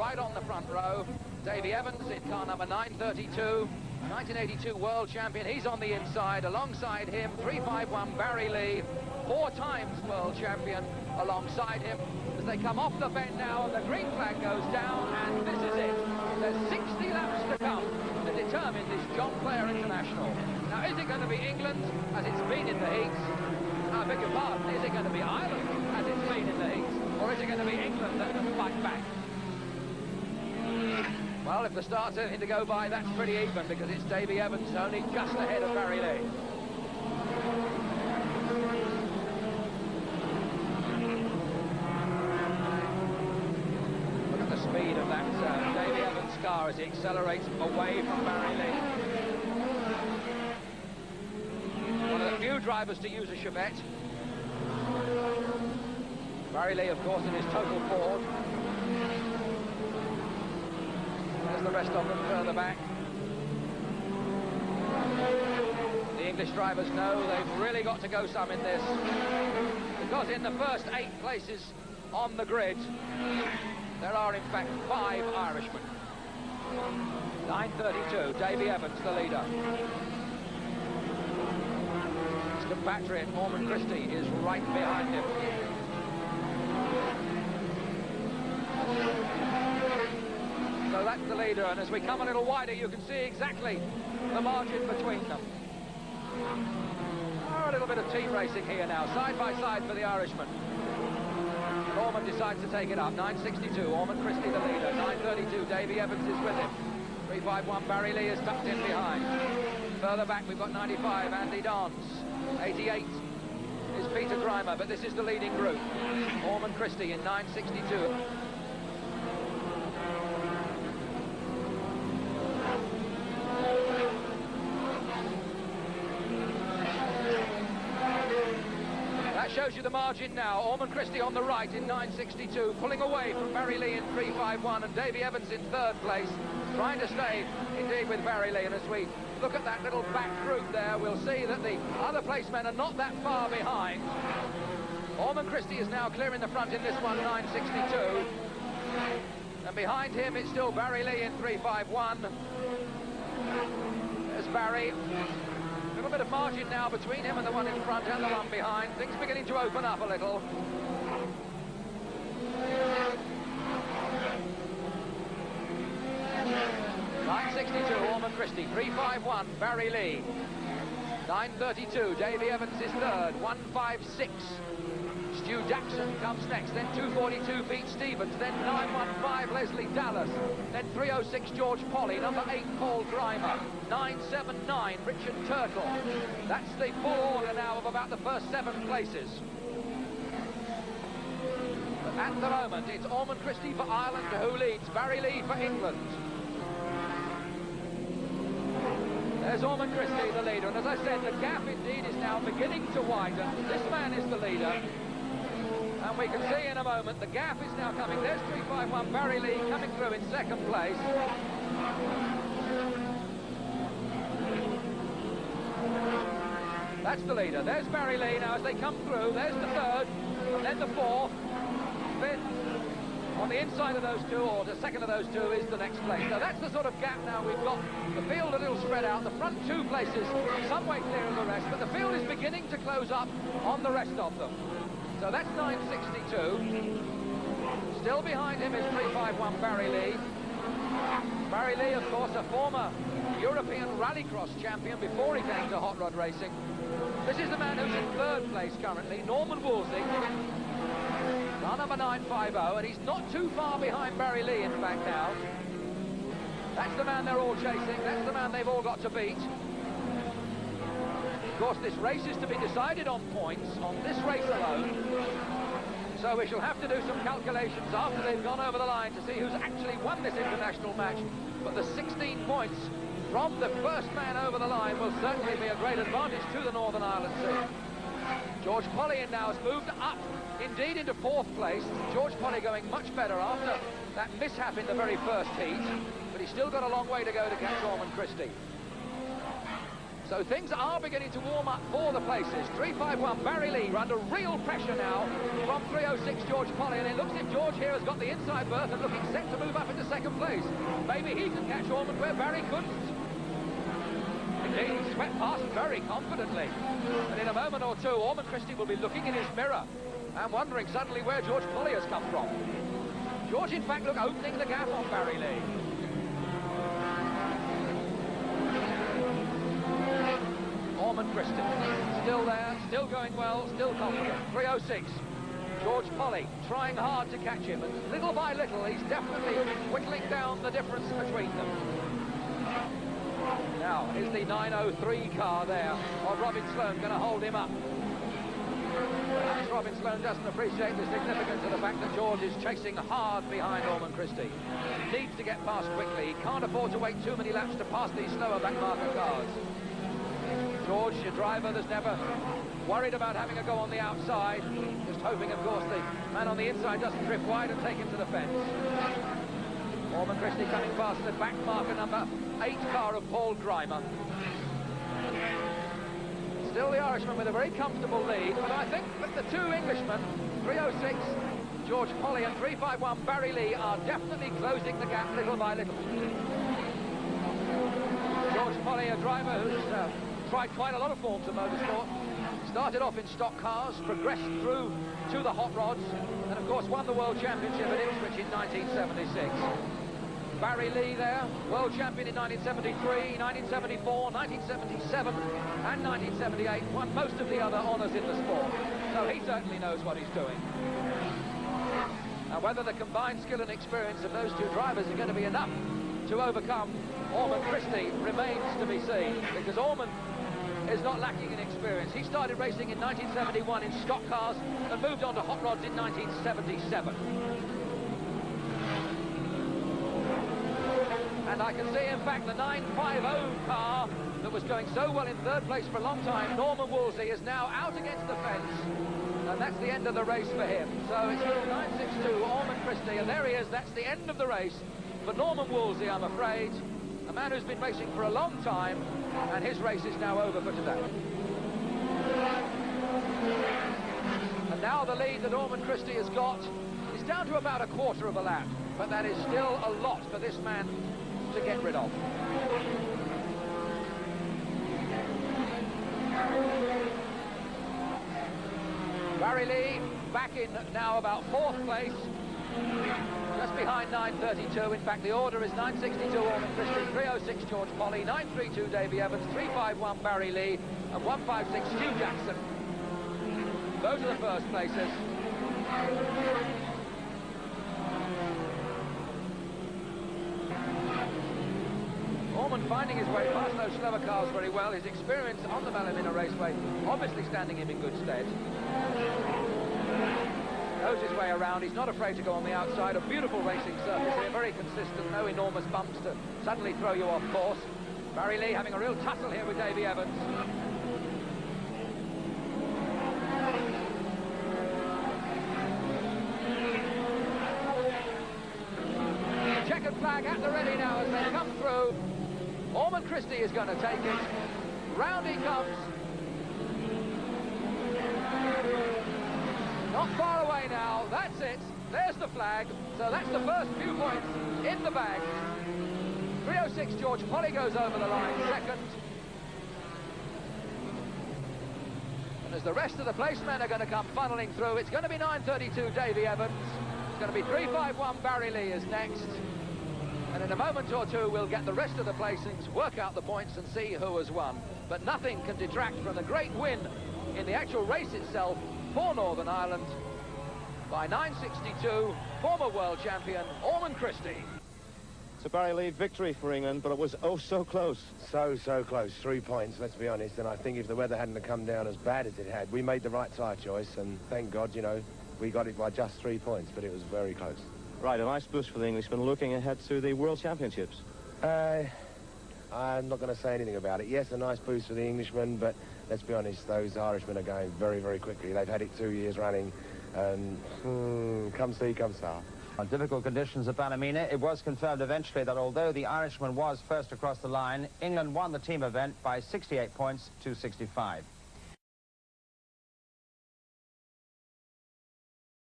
right on the front row. Davy Evans in car number 932, 1982 world champion. He's on the inside. Alongside him, 351 Barry Lee, 4 times world champion alongside him. As they come off the bend now, the green flag goes down, and this is it. There's 60 laps to come to determine this John Player International. Now, is it going to be England, as it's been in the heats? I beg your pardon, is it going to be Ireland, as it's been in the heats? Or is it going to be England that can fight back? Well, if the start's anything to go by, that's pretty even, because it's Davy Evans only just ahead of Barry Lee. Look at the speed of that Davy Evans car as he accelerates away from Barry Lee. One of the few drivers to use a Chevette. Barry Lee, of course, in his total Ford. There's the rest of them further back. The English drivers know they've really got to go some in this, because in the first 8 places on the grid, there are in fact 5 Irishmen. 932, Davy Evans, the leader. His compatriot, Norman Christie, is right behind him. So that's the leader, and as we come a little wider, you can see exactly the margin between them. Oh, a little bit of team racing here now, side by side for the Irishman. Norman decides to take it up. 962, Norman Christie the leader. 932, Davy Evans is with him. 351, Barry Lee is tucked in behind. Further back, we've got 95, Andy Dons. 88 is Peter Grimer, but this is the leading group. Norman Christie in 962. That shows you the margin now. Orman Christie on the right in 962, pulling away from Barry Lee in 351, and Davy Evans in 3rd place, trying to stay indeed with Barry Lee. And as we look at that little back group there, we'll see that the other placemen are not that far behind. Orman Christie is now clearing the front in this one, 962. And behind him, it's still Barry Lee in 351. There's Barry. A little bit of margin now between him and the one in front and the one behind. Things beginning to open up a little. .962, Orman Christie. 351, Barry Lee. 932, Davy Evans is 3rd. 156. Stu Jackson comes next, then 242 Pete Stevens, then 915 Leslie Dallas, then 306 George Polly, number 8 Paul Grimer, 979 Richard Turtle. That's the full order now of about the first 7 places. But at the moment, it's Orman Christie for Ireland who leads, Barry Lee for England. There's Orman Christie, the leader, and as I said, the gap indeed is now beginning to widen. This man is the leader. And we can see in a moment the gap is now coming. There's 351 Barry Lee coming through in 2nd place. That's the leader. There's Barry Lee now as they come through. There's the 3rd, and then the 4th, 5th. On the inside of those 2, or the 2nd of those 2, is the next place. So that's the sort of gap now we've got. The field a little spread out. The front 2 places some way clear of the rest, but the field is beginning to close up on the rest of them. So that's 962. Still behind him is 351 Barry Lee. Barry Lee, of course, a former European Rallycross champion before he came to hot rod racing. This is the man who's in 3rd place currently, Norman Woolsey. Car number 950, and he's not too far behind Barry Lee, in fact, now. That's the man they're all chasing. That's the man they've all got to beat. Of course, this race is to be decided on points, on this race alone. So we shall have to do some calculations after they've gone over the line to see who's actually won this international match. But the 16 points from the first man over the line will certainly be a great advantage to the Northern Ireland team. George Polly now has moved up, indeed, into 4th place. George Polly going much better after that mishap in the very first heat, but he's still got a long way to go to catch Orman Christie. So things are beginning to warm up for the places. 351 Barry Lee under real pressure now from 306 George Polly, and it looks as if George here has got the inside berth and looking set to move up into maybe he can catch Ormond where Barry couldn't. Indeed, he swept past very confidently. And in a moment or two, Ormond Christie will be looking in his mirror and wondering suddenly where George Polly has come from. George, in fact, look, opening the gap on Barry Lee. Ormond Christie, still there, still going well, still confident. 3:06. George Polly trying hard to catch him, and little by little he's definitely whittling down the difference between them. Now, is the 9:03 car there of Robin Sloane going to hold him up? Perhaps Robin Sloane doesn't appreciate the significance of the fact that George is chasing hard behind Ormond Christie. Needs to get past quickly. He can't afford to wait too many laps to pass these slower back marker cars. George, your driver, that's never worried about having a go on the outside, just hoping, of course, the man on the inside doesn't drift wide and take him to the fence. Ormond Christie coming past the back marker number 8 car of Paul Grimer. Still the Irishman with a very comfortable lead, but I think that the two Englishmen, 3:06 George Polly and 3:51 Barry Lee, are definitely closing the gap little by little. George Polly, a driver who's tried quite a lot of forms of motorsport. Started off in stock cars, progressed through to the hot rods, and of course won the World Championship at Ipswich in 1976. Barry Lee there, World Champion in 1973, 1974, 1977 and 1978, won most of the other honours in the sport. So he certainly knows what he's doing. Now whether the combined skill and experience of those two drivers are going to be enough to overcome Ormond Christie remains to be seen, because Ormond is not lacking in experience. He started racing in 1971 in stock cars and moved on to hot rods in 1977. And I can see, in fact, the 950 car that was going so well in third place for a long time, Norman Woolsey, is now out against the fence. And that's the end of the race for him. So it's still 962, Ormond Christie, and there he is. That's the end of the race for Norman Woolsey, I'm afraid. A man who's been racing for a long time, and his race is now over for today. And now the lead that Ormond Christie has got is down to about a quarter of a lap, but that is still a lot for this man to get rid of. Barry Lee back in now about 4th place, just behind 932. In fact, the order is 962 Ormond Christie, 3:06 George Polly, 932 Davy Evans, 351 Barry Lee, and 156 Hugh Jackson. Those are the first places. Ormond finding his way past those slower cars very well. His experience on the Ballymena Raceway obviously standing him in good stead. Knows his way around. He's not afraid to go on the outside. A beautiful racing surface here, very consistent, no enormous bumps to suddenly throw you off course. Barry Lee having a real tussle here with Davy Evans. Checkered flag at the ready now as they come through. Ormond Christie is going to take it. Round he comes. Not far away now. That's it. There's the flag. So that's the first few points in the bag. 3:06 George Polly goes over the line second. And as the rest of the placemen are going to come funneling through, it's going to be 932 Davy Evans. It's going to be 351 Barry Lee is next. And in a moment or two, we'll get the rest of the placings, work out the points and see who has won. But nothing can detract from the great win in the actual race itself for Northern Ireland by 962, former world champion Ormond Christie. It's a Barry Lee victory for England, but it was oh so close. So close. 3 points, let's be honest. And I think if the weather hadn't come down as bad as it had, we made the right tyre choice, and thank God, you know, we got it by just 3 points, but it was very close. Right, a nice boost for the Englishman looking ahead to the World Championships. I'm not going to say anything about it. Yes, a nice boost for the Englishman, but let's be honest, those Irishmen are going very, very quickly. They've had it 2 years running, and come see, come star. On difficult conditions at Ballymena, it was confirmed eventually that although the Irishman was first across the line, England won the team event by 68 points to 65.